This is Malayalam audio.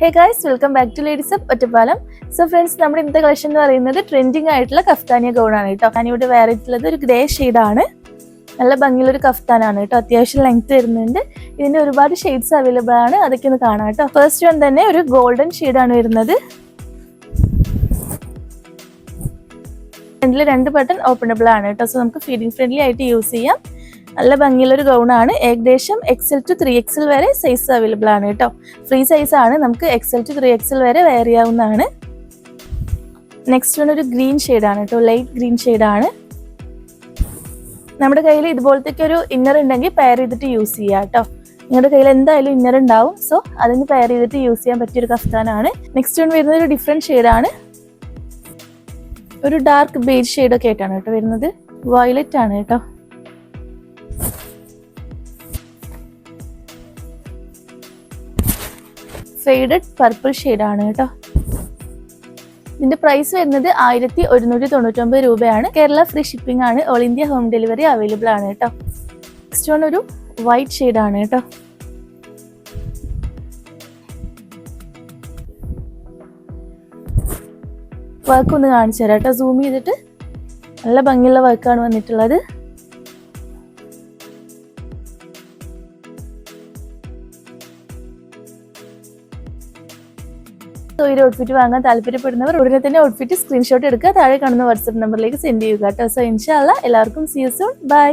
Hey guys, welcome back to Ladies Up Ottapalam. So friends, നമ്മുടെ ഇന്നത്തെ കളക്ഷൻ എന്ന് പറയുന്നത് ട്രെൻഡിങ് ആയിട്ടുള്ള കഫ്താനിയ ഗൗൺ ആണ് കേട്ടോ. ഞാൻ ഇവിടെ വെയർ ചെയ്തിട്ടുള്ളത് ഒരു ഗ്രേ ഷെയ്ഡ് ആണ്. നല്ല ഭംഗിയുള്ള ഒരു കഫ്താനാണ് കേട്ടോ. അത്യാവശ്യം ലെങ്ത് വരുന്നുണ്ട്. ഇതിന്റെ ഒരുപാട് ഷെയ്ഡ്സ് അവൈലബിൾ ആണ്. അതൊക്കെ ഒന്ന് കാണാം കേട്ടോ. ഫസ്റ്റ് വൺ തന്നെ ഒരു ഗോൾഡൻ ഷെയ്ഡ് ആണ് വരുന്നത്. ഫ്രണ്ടിൽ രണ്ട് ബട്ടൺ ഓപ്പണബിൾ ആണ് കേട്ടോ. സോ നമുക്ക് ഫീഡിംഗ് ഫ്രണ്ട്ലി ആയിട്ട് യൂസ് ചെയ്യാം. നല്ല ഭംഗിയുള്ളൊരു ഗൗണാണ്. ഏകദേശം XL to 3XL വരെ സൈസ് അവൈലബിൾ ആണ് കേട്ടോ. ഫ്രീ സൈസ് ആണ്. നമുക്ക് XL to 3XL വരെ വെയർ ചെയ്യാവുന്നതാണ്. നെക്സ്റ്റ് വൺ ഒരു ഗ്രീൻ ഷെയ്ഡാണ് കേട്ടോ. ലൈറ്റ് ഗ്രീൻ ഷെയ്ഡാണ്. നമ്മുടെ കയ്യിൽ ഇതുപോലത്തെ ഒരു ഇന്നർ ഉണ്ടെങ്കിൽ പെയർ ചെയ്തിട്ട് യൂസ് ചെയ്യാം കേട്ടോ. നിങ്ങളുടെ കയ്യിൽ എന്തായാലും ഇന്നർ ഉണ്ടാവും. സോ അതിന് പെയർ ചെയ്തിട്ട് യൂസ് ചെയ്യാൻ പറ്റിയൊരു കഫ്താനാണ്. നെക്സ്റ്റ് വൺ വരുന്നത് ഒരു ഡിഫറെൻറ്റ് ഷെയ്ഡാണ്. ഒരു ഡാർക്ക് ബേജ് ഷെയ്ഡൊക്കെ ആയിട്ടാണ് കേട്ടോ വരുന്നത്. വയലറ്റ് ആണ് കേട്ടോ. ഫെയ്ഡഡ് പർപ്പിൾ ഷെയ്ഡാണ് കേട്ടോ. ഇതിന്റെ പ്രൈസ് വരുന്നത് 1199 രൂപയാണ്. കേരള ഫ്രീ ഷിപ്പിംഗ് ആണ്. All India home delivery available ആണ് കേട്ടോ. നെക്സ്റ്റ് വൺ ഒരു വൈറ്റ് ഷെയ്ഡാണ് കേട്ടോ. വർക്ക് ഒന്ന് കാണിച്ചു തരാം കേട്ടോ. സൂം ചെയ്തിട്ട് നല്ല ഭംഗിയുള്ള വർക്കാണ് വന്നിട്ടുള്ളത്. ഒരു ഔട്ട്ഫിറ്റ് വാങ്ങാൻ താല്പര്യപ്പെടുന്നവർ ഉടനെ തന്നെ ഔട്ട്ഫിറ്റ് സ്ക്രീൻഷോട്ട് എടുക്കുക. താഴെ കാണുന്ന വാട്സ്ആപ്പ് നമ്പറിലേക്ക് സെൻഡ് ചെയ്യുക കേട്ടോ. സോ ഇൻഷാ അല്ലാഹ് എല്ലാവർക്കും സീ യു സൂൺ. ബൈ.